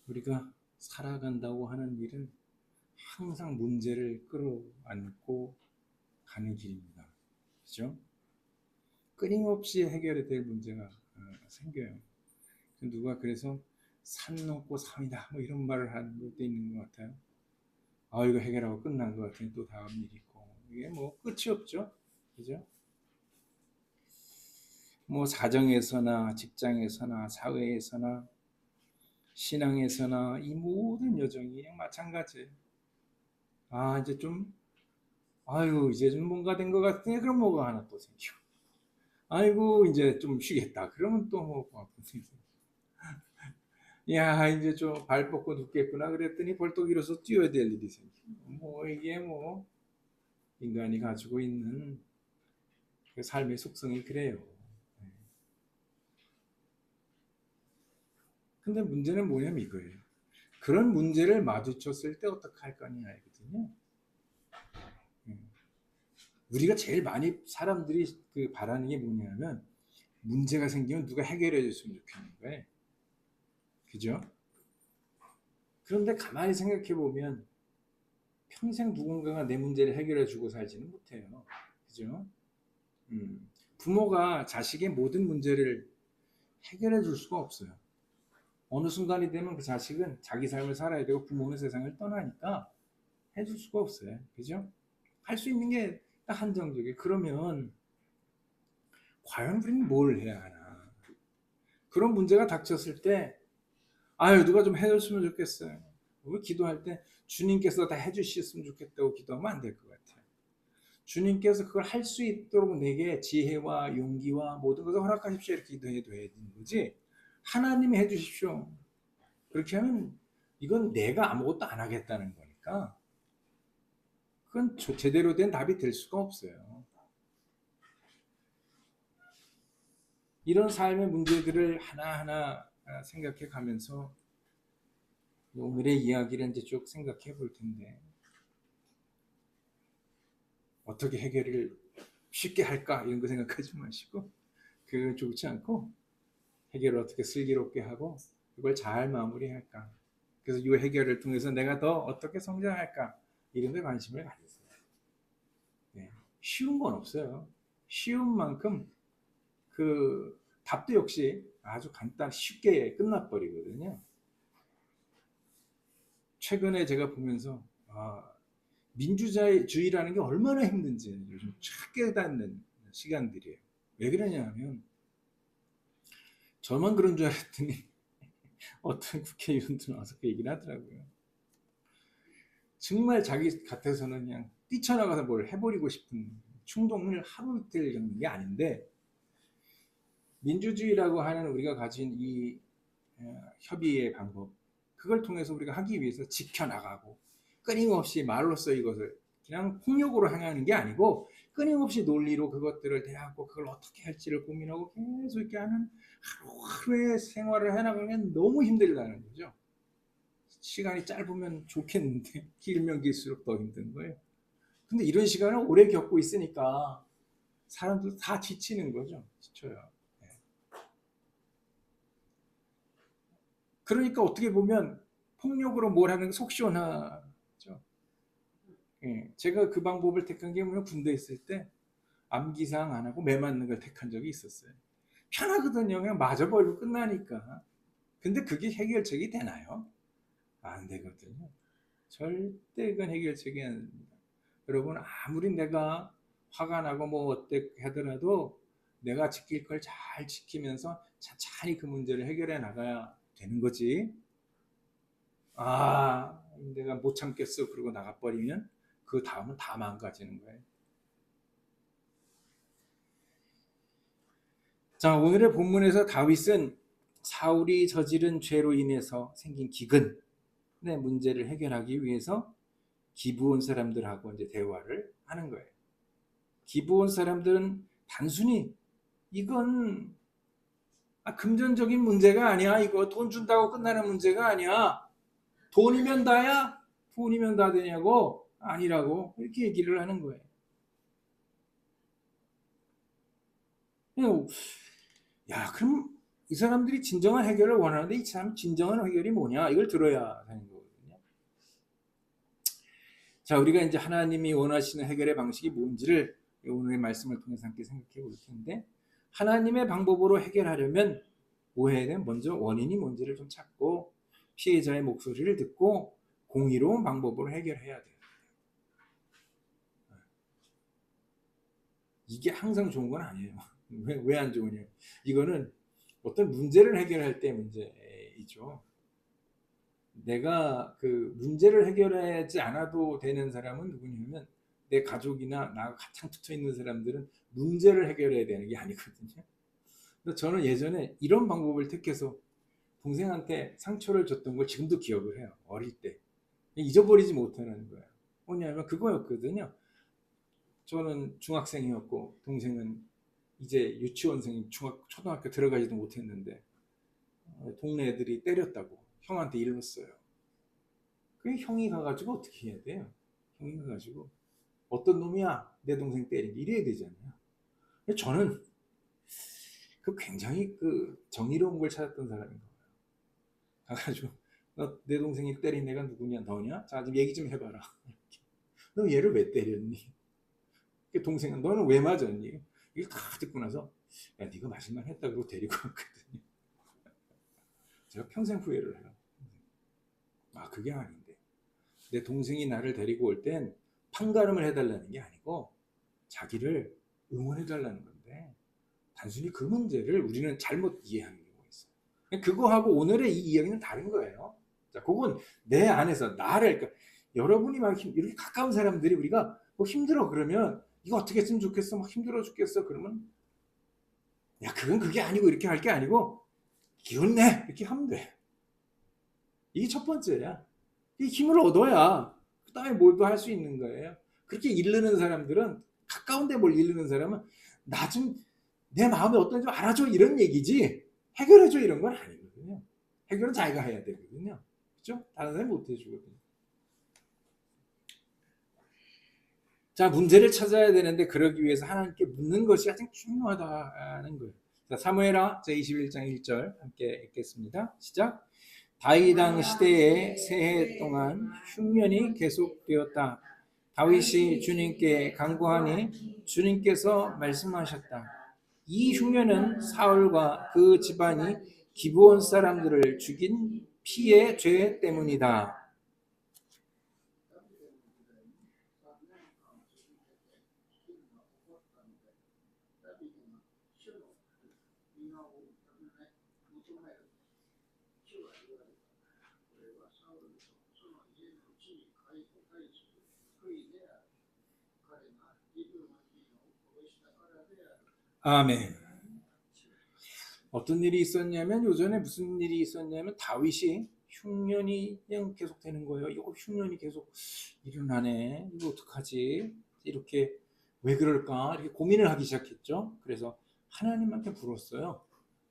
우리가 살아간다고 하는 일은 항상 문제를 끌어안고 가는 길입니다. 그죠? 끊임없이 해결이 될 문제가 생겨요. 누가 그래서 산 넘고 산이다 뭐 이런 말을 하는 것도 있는 것 같아요. 아, 이거 해결하고 끝난 것 같으니 또 다음 일이 있고, 이게 뭐 끝이 없죠. 그죠? 뭐 사정에서나 직장에서나 사회에서나 신앙에서나 이 모든 여정이 그냥 마찬가지예요. 아, 이제 좀 아유 이제 좀 뭔가 된 것 같으니 그럼 뭐가 하나 또 생겨. 아이고 이제 좀 쉬겠다. 그러면 또 뭐 생겨. 야 이제 좀 발 뻗고 눕겠구나 그랬더니 벌떡 일어서 뛰어야 될 일이 생겨. 뭐 이게 뭐 인간이 가지고 있는 그 삶의 속성이 그래요. 근데 문제는 뭐냐면 이거예요. 그런 문제를 마주쳤을 때 어떻게 할 거냐거든요. 우리가 제일 많이 사람들이 그 바라는 게 뭐냐면 문제가 생기면 누가 해결해 줬으면 좋겠는 거예요. 그죠? 그런데 가만히 생각해 보면 평생 누군가가 내 문제를 해결해 주고 살지는 못해요. 그죠? 부모가 자식의 모든 문제를 해결해 줄 수가 없어요. 어느 순간이 되면 그 자식은 자기 삶을 살아야 되고 부모는 세상을 떠나니까 해줄 수가 없어요. 그죠? 할 수 있는 게 딱 한정적이에요. 그러면 과연 우리는 뭘 해야 하나? 그런 문제가 닥쳤을 때 아유 누가 좀 해줬으면 좋겠어요. 우리 기도할 때 주님께서 다 해주셨으면 좋겠다고 기도하면 안 될 것 같아요. 주님께서 그걸 할 수 있도록 내게 지혜와 용기와 모든 것을 허락하십시오 이렇게 기도해도 되는 거지. 하나님이 해주십시오. 그렇게 하면 이건 내가 아무것도 안 하겠다는 거니까 그건 제대로 된 답이 될 수가 없어요. 이런 삶의 문제들을 하나하나 생각해 가면서 오늘의 이야기를 이제 쭉 생각해 볼 텐데 어떻게 해결을 쉽게 할까 이런 거 생각하지 마시고 그 좋지 않고 해결을 어떻게 슬기롭게 하고 이걸 잘 마무리할까. 그래서 이 해결을 통해서 내가 더 어떻게 성장할까 이런 데 관심을 가지세요. 네. 쉬운 건 없어요. 쉬운 만큼 그 답도 역시 아주 간단 쉽게 끝나버리거든요. 최근에 제가 보면서 민주주의라는 게 얼마나 힘든지 요즘 착 깨닫는 시간들이에요. 왜 그러냐 하면 저만 그런 줄 알았더니 어떤 국회의원들 와서 그 얘기를 하더라고요. 정말 자기 같아서는 그냥 뛰쳐나가서 뭘 해버리고 싶은 충동을 하루 이틀 겪는 게 아닌데 민주주의라고 하는 우리가 가진 이 협의의 방법 그걸 통해서 우리가 하기 위해서 지켜나가고 끊임없이 말로써 이것을 그냥 폭력으로 행하는 게 아니고 끊임없이 논리로 그것들을 대하고 그걸 어떻게 할지를 고민하고 계속 이렇게 하는 하루하루의 생활을 해나가면 너무 힘들다는 거죠. 시간이 짧으면 좋겠는데 길면 길수록 더 힘든 거예요. 근데 이런 시간을 오래 겪고 있으니까 사람들 다 지치는 거죠. 지쳐요. 네. 그러니까 어떻게 보면 폭력으로 뭘 하는 게 속 시원하죠. 예. 제가 그 방법을 택한 게 뭐냐 군대 있을 때 암기사항 안 하고 매 맞는 걸 택한 적이 있었어요. 편하거든요. 그냥 맞아버리고 끝나니까. 근데 그게 해결책이 되나요? 안 되거든요. 절대 그건 해결책이 아닙니다. 여러분 아무리 내가 화가 나고 뭐 어때 하더라도 내가 지킬 걸 잘 지키면서 천천히 그 문제를 해결해 나가야 되는 거지. 아, 내가 못 참겠어. 그러고 나가버리면 그 다음은 다 망가지는 거예요. 자, 오늘의 본문에서 다윗은 사울이 저지른 죄로 인해서 생긴 기근의 문제를 해결하기 위해서 기브온 사람들하고 이제 대화를 하는 거예요. 기브온 사람들은 단순히 이건 금전적인 문제가 아니야. 이거 돈 준다고 끝나는 문제가 아니야. 돈이면 다야? 돈이면 다 되냐고? 아니라고. 이렇게 얘기를 하는 거예요. 야, 그럼 이 사람들이 진정한 해결을 원하는데 이 사람 진정한 해결이 뭐냐 이걸 들어야 하는 거거든요. 자, 우리가 이제 하나님이 원하시는 해결의 방식이 뭔지를 오늘의 말씀을 통해서 함께 생각해 볼 텐데, 하나님의 방법으로 해결하려면 뭐 해야 돼? 먼저 원인이 뭔지를 좀 찾고 피해자의 목소리를 듣고 공의로운 방법으로 해결해야 돼요. 이게 항상 좋은 건 아니에요. 왜 안 좋으냐? 이거는 어떤 문제를 해결할 때 문제이죠. 내가 그 문제를 해결하지 않아도 되는 사람은 누구냐면 내 가족이나 나가 가장 붙어 있는 사람들은 문제를 해결해야 되는 게 아니거든요. 그래서 저는 예전에 이런 방법을 택해서 동생한테 상처를 줬던 걸 지금도 기억을 해요. 어릴 때. 잊어버리지 못하는 거예요. 뭐냐면 그거였거든요. 저는 중학생이었고 동생은 이제 유치원생이 초등학교 들어가지도 못했는데 동네 애들이 때렸다고 형한테 일렀어요. 그 형이 가가지고 어떻게 해야 돼요? 형이 가가지고 어떤 놈이야 내 동생 때린 게 이래야 되잖아요. 저는 그 굉장히 그 정의로운 걸 찾았던 사람인 거예요. 가가지고 너 내 동생이 때린 애가 누구냐 너냐? 자 좀 얘기 좀 해봐라. 너 얘를 왜 때렸니? 동생은 너는 왜 맞았니? 이거 다 듣고 나서 야 네가 맞을만 했다 그러고 데리고 왔거든요. 제가 평생 후회를 해요. 아 그게 아닌데 내 동생이 나를 데리고 올 땐 판가름을 해달라는 게 아니고 자기를 응원해달라는 건데 단순히 그 문제를 우리는 잘못 이해하는 경우가 있어요. 그거하고 오늘의 이 이야기는 다른 거예요. 자, 그건 내 안에서 나를 그러니까 여러분이 막 이렇게 가까운 사람들이 우리가 뭐 힘들어 그러면 이거 어떻게 했으면 좋겠어 막 힘들어 죽겠어 그러면 야 그건 그게 아니고 이렇게 할 게 아니고 기운 내 이렇게 하면 돼. 이게 첫 번째야. 이 힘을 얻어야 그 다음에 뭘도 할 수 있는 거예요. 그렇게 이르는 사람들은 가까운데 뭘 이르는 사람은 나 좀 내 마음이 어떤지 좀 알아줘 이런 얘기지 해결해줘 이런 건 아니거든요. 해결은 자기가 해야 되거든요. 그렇죠? 다른 사람이 못 해주거든요. 자, 문제를 찾아야 되는데 그러기 위해서 하나님께 묻는 것이 가장 중요하다는 거예요. 자, 사무엘하 제21장 1절 함께 읽겠습니다. 시작. 다윗 왕 시대에 세해 동안 흉년이 계속되었다. 다윗이 주님께 간구하니 주님께서 말씀하셨다. 이 흉년은 사울과 그 집안이 기브온 사람들을 죽인 피의 죄 때문이다. 아멘. 어떤 일이 있었냐면 요전에 무슨 일이 있었냐면 다윗이 흉년이 그냥 계속 되는 거예요. 이거 흉년이 계속 일어나네. 이거 어떡하지? 이렇게 왜 그럴까? 이렇게 고민을 하기 시작했죠. 그래서 하나님한테 물었어요.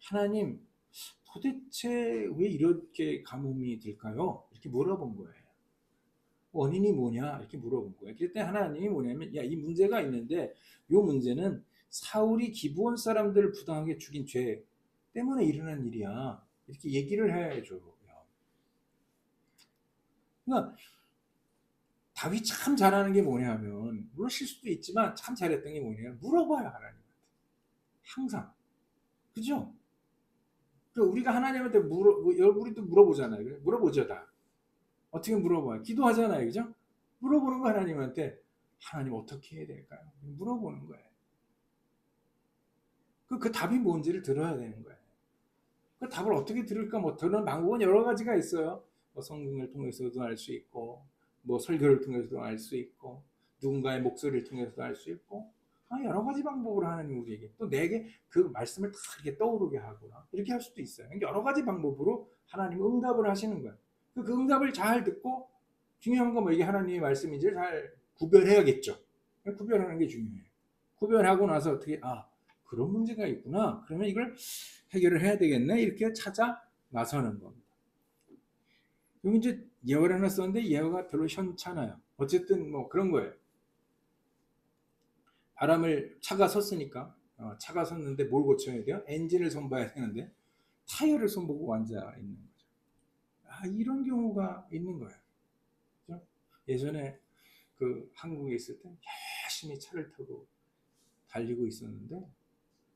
하나님, 도대체 왜 이렇게 가뭄이 될까요? 이렇게 물어본 거예요. 원인이 뭐냐? 이렇게 물어본 거예요. 그때 하나님이 뭐냐면, 야, 이 문제가 있는데, 이 문제는 사울이 기브온 사람들을 부당하게 죽인 죄 때문에 일어난 일이야. 이렇게 얘기를 해줘요. 그러니까 다윗 참 잘하는 게 뭐냐면, 물론 실수도 있지만 참 잘했던 게 뭐냐면 물어봐요 하나님한테. 항상. 그죠? 우리가 하나님한테 우리도 물어보잖아요. 물어보죠 다. 어떻게 물어봐요? 기도하잖아요. 그죠? 물어보는 거 하나님한테 하나님 어떻게 해야 될까요? 물어보는 거예요. 그 답이 뭔지를 들어야 되는 거예요. 그 답을 어떻게 들을까? 뭐 들은 방법은 여러 가지가 있어요. 뭐 성경을 통해서도 알 수 있고, 뭐 설교를 통해서도 알 수 있고, 누군가의 목소리를 통해서도 알 수 있고, 여러 가지 방법으로 하나님 우리에게 또 내게 그 말씀을 다 이렇게 떠오르게 하거나 이렇게 할 수도 있어요. 여러 가지 방법으로 하나님 응답을 하시는 거예요. 그 응답을 잘 듣고 중요한 건 뭐 이게 하나님의 말씀인지를 잘 구별해야겠죠. 구별하는 게 중요해요. 구별하고 나서 어떻게 그런 문제가 있구나. 그러면 이걸 해결을 해야 되겠네. 이렇게 찾아 나서는 겁니다. 여기 이제 예어를 하나 썼는데 예어가 별로 현찮아요. 어쨌든 뭐 그런 거예요. 차가 섰으니까 차가 섰는데 뭘 고쳐야 돼요? 엔진을 손봐야 되는데 타이어를 손보고 앉아 있는 거죠. 이런 경우가 있는 거예요. 그죠? 예전에 그 한국에 있을 때 열심히 차를 타고 달리고 있었는데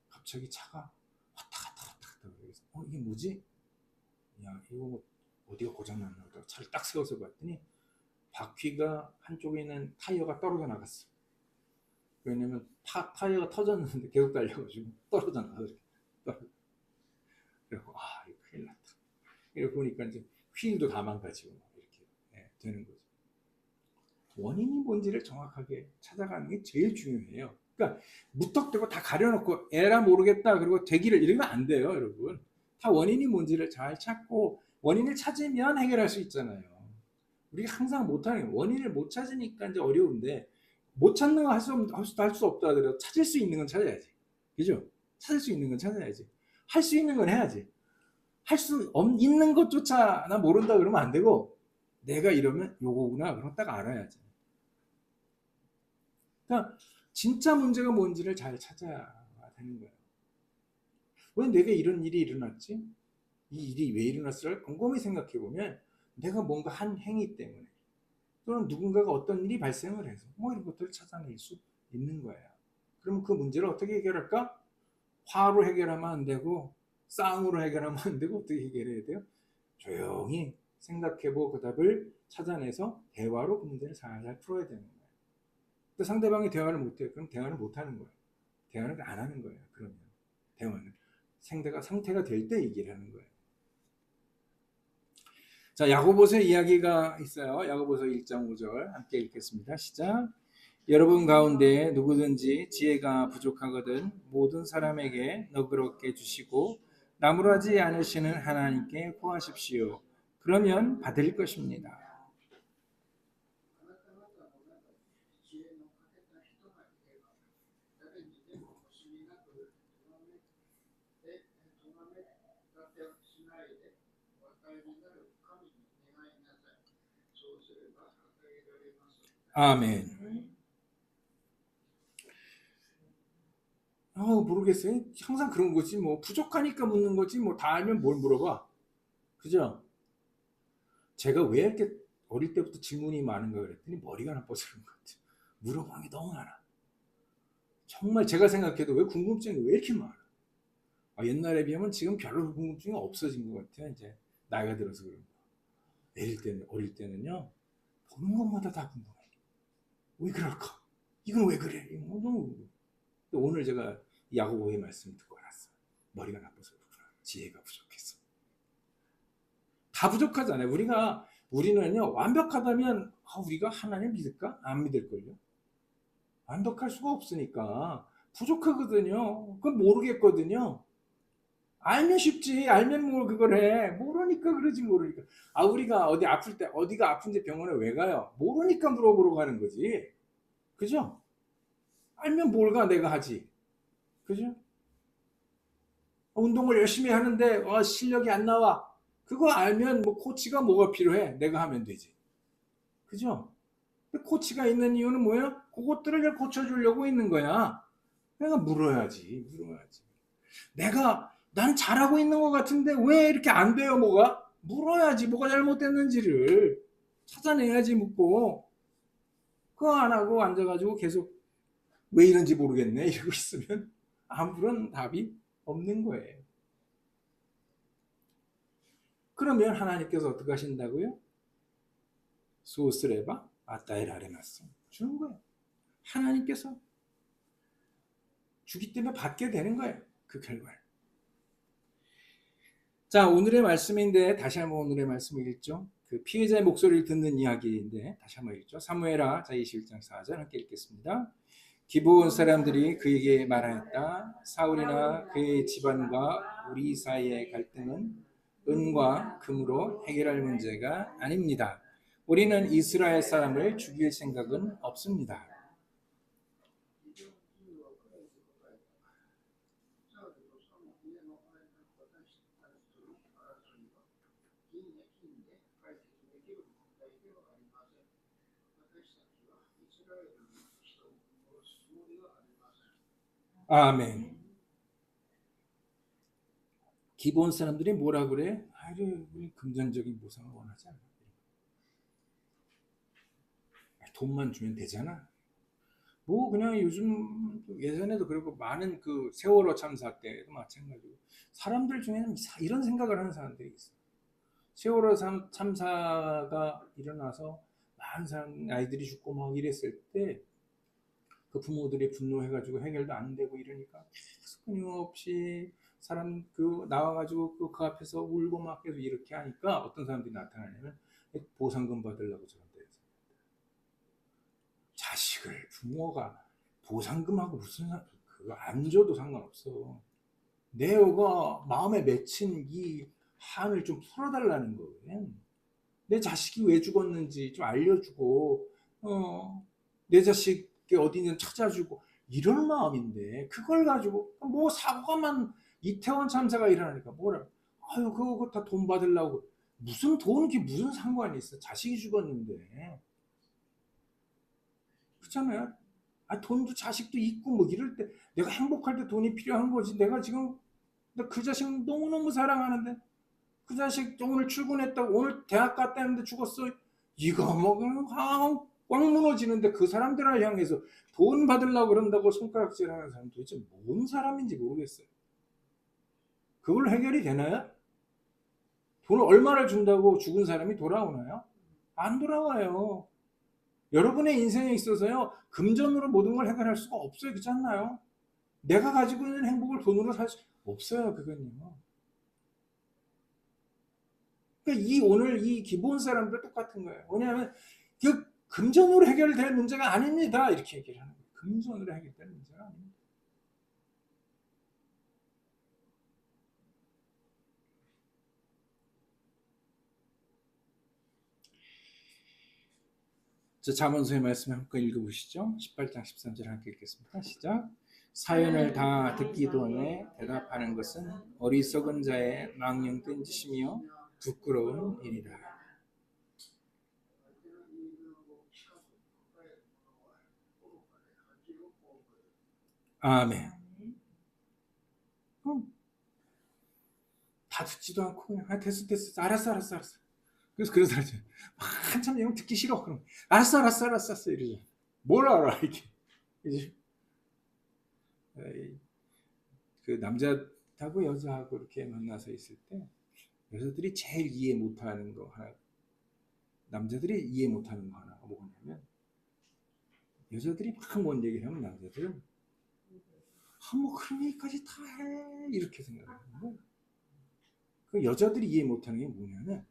갑자기 차가 왔다 갔다 왔다 갔다 그래서 이게 뭐지? 야, 이거 뭐 어디가 고장났나 보다. 차를 딱 세워서 봤더니 바퀴가 한쪽에 있는 타이어가 떨어져 나갔어. 왜냐면 타이어가 터졌는데 계속 달려가지고 떨어져 나가. 그래고 이거 큰일 났다. 이렇게 보니까 이제 휠도 다 망가지고 이렇게 되는 거죠. 원인이 뭔지를 정확하게 찾아가는 게 제일 중요해요. 그러니까 무턱대고 다 가려놓고 에라 모르겠다 그리고 되기를 이러면 안 돼요, 여러분. 다 원인이 뭔지를 잘 찾고 원인을 찾으면 해결할 수 있잖아요. 우리가 항상 못하는 거예요. 원인을 못 찾으니까 이제 어려운데 못 찾는 거 할 수 없다 하더라도 찾을 수 있는 건 찾아야지. 그죠? 찾을 수 있는 건 찾아야지. 할 수 있는 건 해야지. 할 수 있는 것조차 나 모른다 그러면 안 되고 내가 이러면 요거구나 그럼 딱 알아야지. 그러니까 진짜 문제가 뭔지를 잘 찾아야 되는 거예요. 왜 내가 이런 일이 일어났지? 이 일이 왜 일어났을까? 곰곰이 생각해 보면 내가 뭔가 한 행위 때문에 또는 누군가가 어떤 일이 발생을 해서 뭐 이런 것들을 찾아낼 수 있는 거예요. 그러면 그 문제를 어떻게 해결할까? 화로 해결하면 안 되고 싸움으로 해결하면 안 되고 어떻게 해결해야 돼요? 조용히 생각해보고 그 답을 찾아내서 대화로 그 문제를 잘 풀어야 되는 거예요. 근데 상대방이 대화를 못해요. 그럼 대화를 못하는 거예요. 대화를 안 하는 거예요. 그러면 대화는 상태가 될 때 얘기를 하는 거예요. 자, 야고보서 이야기가 있어요. 야고보서 1장 5절 함께 읽겠습니다. 시작. 여러분 가운데 누구든지 지혜가 부족하거든 모든 사람에게 너그럽게 주시고 나무라지 않으시는 하나님께 구하십시오. 그러면 받을 것입니다. 아멘. 모르겠어요. 항상 그런 거지. 뭐 부족하니까 묻는 거지. 뭐 다 알면 뭘 물어봐. 그죠? 제가 왜 이렇게 어릴 때부터 질문이 많은가 그랬더니 머리가 나빠서 그런 것 같아요. 물어보는 게 너무 많아. 정말 제가 생각해도 왜 궁금증이 왜 이렇게 많아? 옛날에 비하면 지금 별로 궁금증이 없어진 것 같아요. 이제 나이가 들어서 그런 거. 어릴 때는요. 보는 것마다 다 궁금해. 왜 그럴까? 이건 왜 그래? 너무. 오늘 제가 야고보의 말씀 듣고 알았어. 머리가 나빠서 그렇구나. 지혜가 부족했어. 다 부족하잖아요. 우리는요 완벽하다면 우리가 하나님 믿을까? 안 믿을걸요. 완벽할 수가 없으니까 부족하거든요. 그건 모르겠거든요. 알면 쉽지. 알면 뭘 그걸 해. 모르니까 그러지 모르니까. 우리가 어디 아플 때 어디가 아픈지 병원에 왜 가요? 모르니까 물어보러 가는 거지. 그죠? 알면 뭘 가 내가 하지. 그죠? 운동을 열심히 하는데 실력이 안 나와. 그거 알면 뭐 코치가 뭐가 필요해? 내가 하면 되지. 그죠? 코치가 있는 이유는 뭐야? 그것들을 고쳐주려고 있는 거야. 내가 물어야지. 난 잘하고 있는 것 같은데 왜 이렇게 안 돼요, 뭐가? 물어야지, 뭐가 잘못됐는지를 찾아내야지, 묻고. 그거 안 하고 앉아가지고 계속 왜 이런지 모르겠네, 이러고 있으면 아무런 답이 없는 거예요. 그러면 하나님께서 어떻게 하신다고요? 소스레바 아따엘 아레마스 주는 거예요. 하나님께서 주기 때문에 받게 되는 거예요. 그 결과를. 자, 오늘의 말씀인데 다시 한번 오늘의 말씀을 읽죠. 그 피해자의 목소리를 듣는 이야기인데 다시 한번 읽죠. 사무엘하 21장 4절 함께 읽겠습니다. 기브온 사람들이 그에게 말하였다. 사울이나 그의 집안과 우리 사이의 갈등은 은과 금으로 해결할 문제가 아닙니다. 우리는 이스라엘 사람을 죽일 생각은 없습니다. 아멘. 기본 사람들이 뭐라 그래? 아유, 우리 금전적인 보상을 원하지 않아. 돈만 주면 되잖아. 뭐 그냥 요즘 예전에도 그렇고 많은 그 세월호 참사 때도 마찬가지고 사람들 중에는 이런 생각을 하는 사람들이 있어. 세월호 참사가 일어나서 많은 사람 아이들이 죽고 막 이랬을 때 그 부모들이 분노해가지고 해결도 안 되고 이러니까 계속 끊임없이 사람 그 나와가지고 그 앞에서 울고 막 계속 이렇게 하니까 어떤 사람들이 나타나냐면 보상금 받으려고 저런다. 자식을 부모가 보상금하고 무슨 그거 안 줘도 상관없어. 내가 마음에 맺힌 이 한을 좀 풀어달라는 거예요. 내 자식이 왜 죽었는지 좀 알려주고, 내 자식이 어디 있는지 찾아주고 이런 마음인데 그걸 가지고 뭐 사고가만 이태원 참사가 일어나니까 뭐라, 아유 그거 다 돈 받으려고 무슨 돈이 무슨 상관이 있어? 자식이 죽었는데. 그렇잖아요. 아, 돈도 자식도 있고 뭐 이럴 때 내가 행복할 때 돈이 필요한 거지. 내가 지금 그 자식 너무너무 사랑하는데 그 자식 오늘 출근했다고 오늘 대학 갔다 했는데 죽었어. 이거 뭐 그냥 꽉 무너지는데 그 사람들을 향해서 돈 받으려고 그런다고 손가락질하는 사람 도대체 뭔 사람인지 모르겠어요. 그걸 해결이 되나요? 돈을 얼마를 준다고 죽은 사람이 돌아오나요? 안 돌아와요. 여러분의 인생에 있어서요, 금전으로 모든 걸 해결할 수가 없어요. 그렇지 않나요? 내가 가지고 있는 행복을 돈으로 살 수 없어요. 그건요. 그러니까 오늘 이 기본 사람들 똑같은 거예요. 왜냐하면 그 금전으로 해결될 문제가 아닙니다. 이렇게 얘기를 하는 거예요. 금전으로 해결될 문제가 아닙니다. 자, 잠언서의 말씀 함께 읽어보시죠. 18장 13절 함께 읽겠습니다. 시작. 사연을 다 듣기도 전에 대답하는 것은 어리석은 자의 망령된 짓이며 부끄러운 일이라. 아멘. 다 듣지도 않고 그냥 아, 됐어 알았어. 그래서 한참 내용 듣기 싫어. 그럼 알았어 이러죠. 뭘 알아 이게. 이제 그 남자하고 여자하고 이렇게 만나서 있을 때 여자들이 제일 이해 못하는 거 하나, 남자들이 이해 못하는 거 하나가 뭐냐면 여자들이 막 뭔 얘기를 하면 남자들은 뭐 그런 얘기까지 다 해 이렇게 생각하는데 그 여자들이 이해 못하는 게 뭐냐면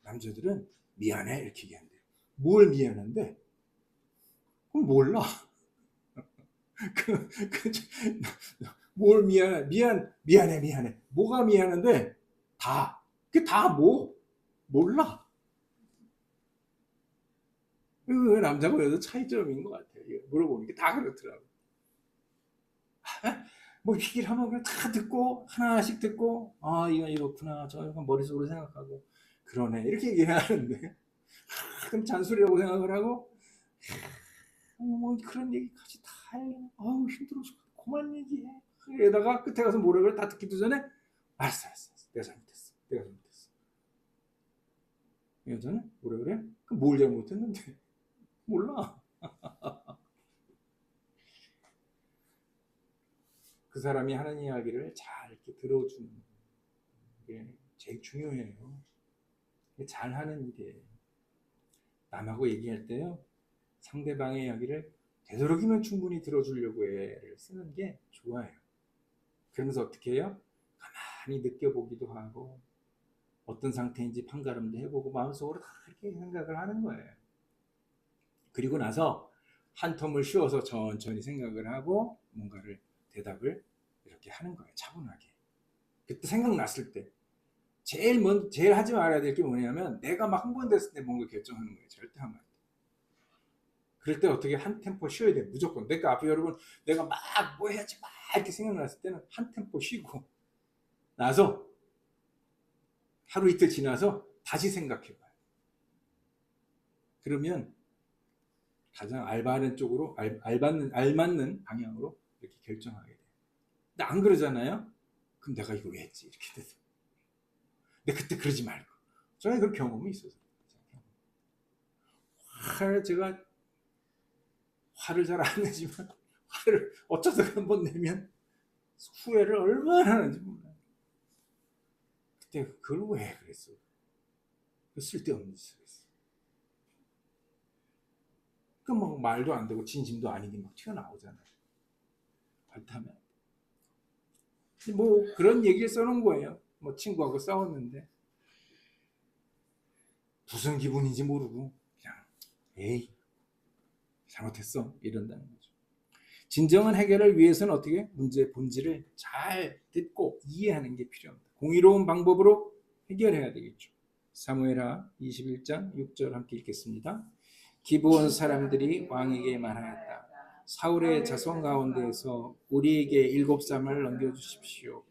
남자들은 미안해 이렇게 얘기한대요. 뭘 미안한데? 그럼 몰라. 뭘 미안해. 뭐가 미안한데? 다. 그게 다 뭐? 몰라. 그 남자고 여자 차이점인 것 같아요. 물어보니까 다 그렇더라고. 뭐 얘기를 하면 그냥 다 듣고 하나씩 듣고 아 이건 이렇구나 저 이건 머릿속으로 생각하고 그러네 이렇게 얘기를 하는데 그럼 잔소리라고 생각을 하고 뭐 그런 얘기까지 다 해. 아우 힘들어서 그만 얘기해. 게다가 끝에 가서 뭐라 그래 다 듣기도 전에 알았어. 내가 잘못했어. 여자는 뭐라 그래? 뭘 잘못했는데? 몰라. 그 사람이 하는 이야기를 잘 이렇게 들어주는 게 제일 중요해요. 잘하는 일이에요. 남하고 얘기할 때요. 상대방의 이야기를 되도록이면 충분히 들어주려고 애를 쓰는 게 좋아요. 그러면서 어떻게 해요? 가만히 느껴보기도 하고 어떤 상태인지 판가름도 해보고 마음속으로 다 이렇게 생각을 하는 거예요. 그리고 나서 한 텀을 쉬어서 천천히 생각을 하고 뭔가를 대답을 이렇게 하는 거예요. 차분하게. 그때 생각났을 때 제일 하지 말아야 될 게 뭐냐면 내가 막 흥분됐을 때 뭔가 결정하는 거예요. 절대 하면 안 돼. 그럴 때 어떻게 한 템포 쉬어야 돼. 무조건. 그러니까 앞에 여러분 내가 막 뭐 해야지 막 이렇게 생각났을 때는 한 템포 쉬고 나서 하루 이틀 지나서 다시 생각해봐요. 그러면 가장 알바하는 쪽으로 알맞는 방향으로 이렇게 결정하게 돼요. 근데 안 그러잖아요. 그럼 내가 이거 왜 했지 이렇게 돼서 근데 그때 그러지 말고. 저는 그 경험이 있어서. 제가 화를 잘 안 내지만 화를 어쩌다 한번 내면 후회를 얼마나 하는지 몰라요. 그때 그걸 왜 그랬어? 쓸데없는 짓을 했어. 그 막 말도 안 되고 진심도 아닌 게 막 튀어나오잖아요. 발타면. 뭐 그런 얘기를 써놓은 거예요. 뭐 친구하고 싸웠는데 무슨 기분인지 모르고 그냥 에이 잘못했어 이런다는 거죠. 진정한 해결을 위해서는 어떻게 문제의 본질을 잘 듣고 이해하는 게 필요합니다. 공의로운 방법으로 해결해야 되겠죠. 사무엘하 21장 6절 함께 읽겠습니다. 기브온 사람들이 왕에게 말하였다. 사울의 자손 가운데에서 우리에게 7사람을 넘겨주십시오.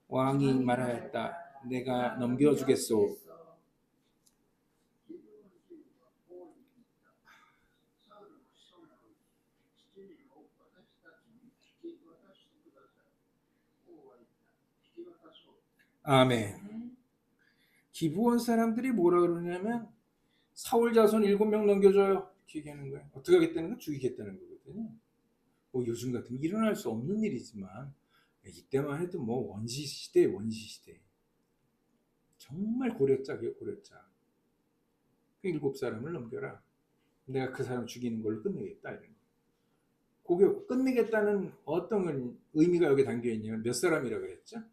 왕이 말하였다. 내가 넘겨주겠소. 아멘. 기브온 사람들이 뭐라 그러냐면 사울 자손 7명 넘겨줘요. 이렇게 얘기하는 거예요. 어떻게 하겠다는 건 죽이겠다는 거거든요. 뭐 요즘 같으면 일어날 수 없는 일이지만 이때만 해도 뭐 원시 시대. 정말 고려짝이에요, 고려짝. 그 7사람을 넘겨라. 내가 그 사람 죽이는 걸로 끝내겠다 이런 거. 그게 끝내겠다는 어떤 의미가 여기 담겨 있냐면 몇 사람이라고 그랬죠?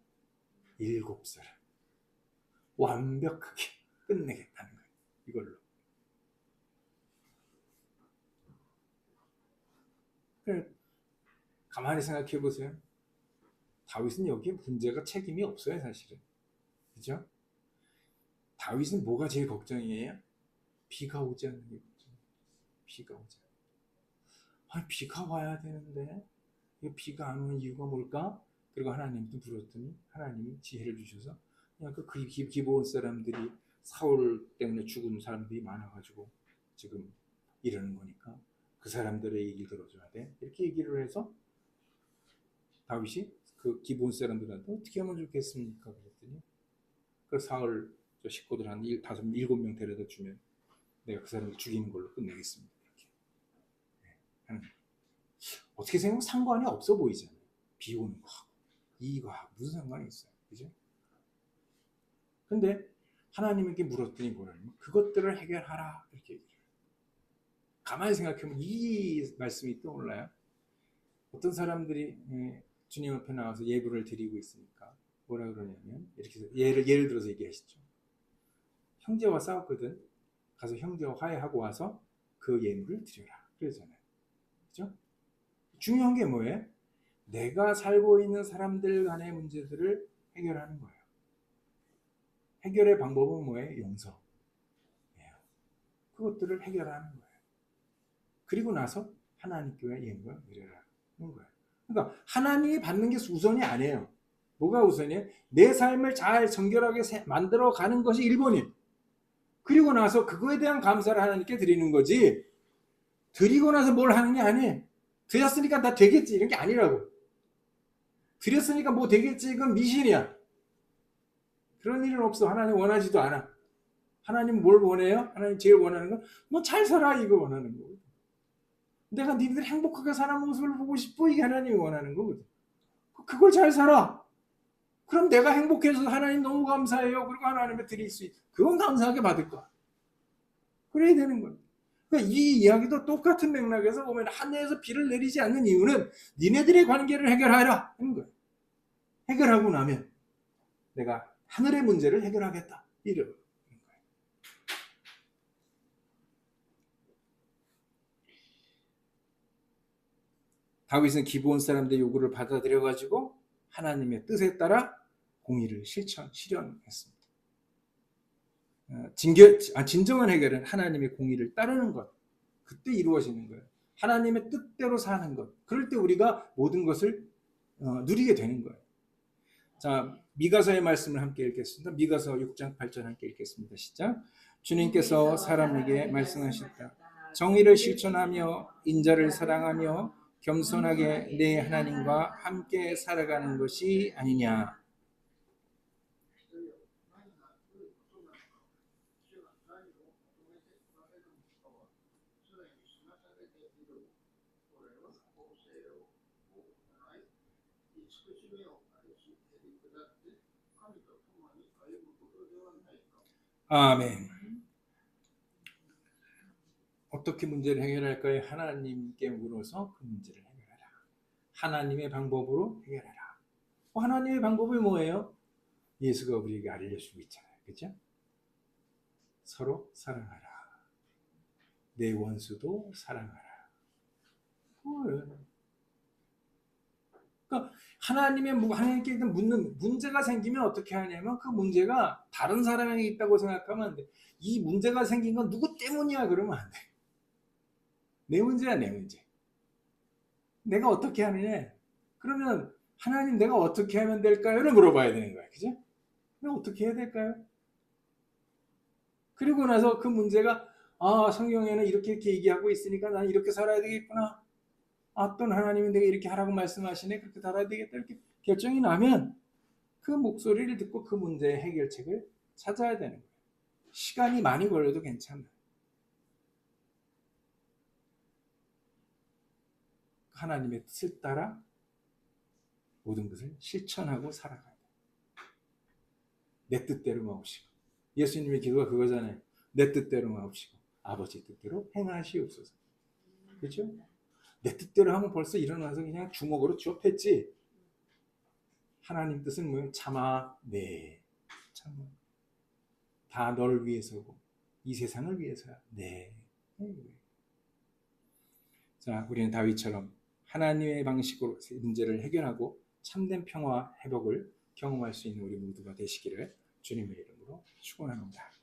7사람. 완벽하게 끝내겠다는 거예요. 이걸로. 가만히 생각해 보세요. 다윗은 여기에 문제가 책임이 없어요, 사실은. 그죠? 다윗은 뭐가 제일 걱정이에요? 비가 오지 않는 게 걱정이에요. 비가 오지 않는 게. 아니, 비가 와야 되는데 이 비가 안 오는 이유가 뭘까? 그리고 하나님도 물었더니 하나님이 지혜를 주셔서 그냥 그 기브온 사람들이 사울 때문에 죽은 사람들이 많아가지고 지금 이러는 거니까 그 사람들의 얘기를 들어줘야 돼. 이렇게 얘기를 해서 다윗이 그 기브온 사람들한테 어떻게 하면 좋겠습니까? 그랬더니 그 사울 저 식구들 한 7명 데려다 주면 내가 그 사람을 죽이는 걸로 끝내겠습니다. 이렇게. 어떻게 생각하면 상관이 없어 보이잖아요. 비 오는 거하고 이거하고 무슨 상관이 있어요. 그죠? 근데 하나님에게 물었더니 뭐라냐면 그것들을 해결하라 이렇게 얘기해요. 가만히 생각해보면 이 말씀이 떠올라요. 어떤 사람들이 주님 앞에 나와서 예불을 드리고 있으니까 뭐라 그러냐면 이렇게 예를 들어서 얘기하시죠. 형제와 싸웠거든. 가서 형제와 화해하고 와서 그 예물을 드려라. 그러잖아요. 그죠? 중요한 게 뭐예요? 내가 살고 있는 사람들 간의 문제들을 해결하는 거예요. 해결의 방법은 뭐예요? 용서. 그것들을 해결하는 거예요. 그리고 나서 하나님 교회 예물을 드려라는 거예요. 그러니까 하나님이 받는 게 우선이 아니에요. 뭐가 우선이에요? 내 삶을 잘 정결하게 만들어가는 것이 1번이에요. 그리고 나서 그거에 대한 감사를 하나님께 드리는 거지 드리고 나서 뭘 하는 게 아니에요. 드렸으니까 다 되겠지 이런 게 아니라고. 드렸으니까 뭐 되겠지 이건 미신이야. 그런 일은 없어. 하나님 원하지도 않아. 하나님 뭘 원해요? 하나님 제일 원하는 건 너 잘 살아 이거 원하는 거거든. 내가 니들 행복하게 사는 모습을 보고 싶어 이게 하나님이 원하는 거거든. 그걸 잘 살아. 그럼 내가 행복해서 하나님 너무 감사해요. 그리고 하나님의 드릴 수 있어. 그건 감사하게 받을 거야. 그래야 되는 거야. 그러니까 이 이야기도 똑같은 맥락에서 보면 하늘에서 비를 내리지 않는 이유는 니네들의 관계를 해결하라 하는 거예요. 해결하고 나면 내가 하늘의 문제를 해결하겠다. 이런 거예요. 다윗은 기브온 사람들의 요구를 받아들여가지고 하나님의 뜻에 따라 공의를 실현했습니다. 진정한 해결은 하나님의 공의를 따르는 것. 그때 이루어지는 거예요. 하나님의 뜻대로 사는 것. 그럴 때 우리가 모든 것을 누리게 되는 거예요. 자, 미가서의 말씀을 함께 읽겠습니다. 미가서 6장 8절 함께 읽겠습니다. 시작. 주님께서 사람에게 말씀하셨다. 정의를 실천하며 인자를 사랑하며 겸손하게 내 하나님과 함께 살아가는 것이 아니냐. 아멘. 어떻게 문제를 해결할까요? 하나님께 물어서 그 문제를 해결하라. 하나님의 방법으로 해결하라. 하나님의 방법이 뭐예요? 예수가 우리에게 알려주고 있잖아요. 그렇죠? 서로 사랑하라. 내 원수도 사랑하라. 그러니까 하나님께 묻는 문제가 생기면 어떻게 하냐면 그 문제가 다른 사람에게 있다고 생각하면 안 돼. 이 문제가 생긴 건 누구 때문이야 그러면 안 돼. 내 문제야 내 문제. 내가 어떻게 하느냐. 그러면 하나님 내가 어떻게 하면 될까요?를 물어봐야 되는 거야. 그죠? 내가 어떻게 해야 될까요? 그리고 나서 그 문제가 성경에는 이렇게 얘기하고 있으니까 난 이렇게 살아야 되겠구나. 어떤 하나님이 내가 이렇게 하라고 말씀하시네. 그렇게 살아야 되겠다. 이렇게 결정이 나면 그 목소리를 듣고 그 문제의 해결책을 찾아야 되는 거예요. 시간이 많이 걸려도 괜찮아요. 하나님의 뜻을 따라 모든 것을 실천하고 살아가야 돼요. 내 뜻대로 마옵시고. 예수님의 기도가 그거잖아요. 내 뜻대로 마옵시고 아버지 뜻대로 행하시옵소서. 그렇죠? 내 뜻대로 하면 벌써 일어나서 그냥 주먹으로 쥐어팼지. 하나님 뜻은 뭐예요? 참아. 네. 참아. 다 너를 위해서고 이 세상을 위해서야. 네. 자, 우리는 다윗처럼 하나님의 방식으로 문제를 해결하고 참된 평화와 회복을 경험할 수 있는 우리 모두가 되시기를 주님의 이름으로 축원합니다.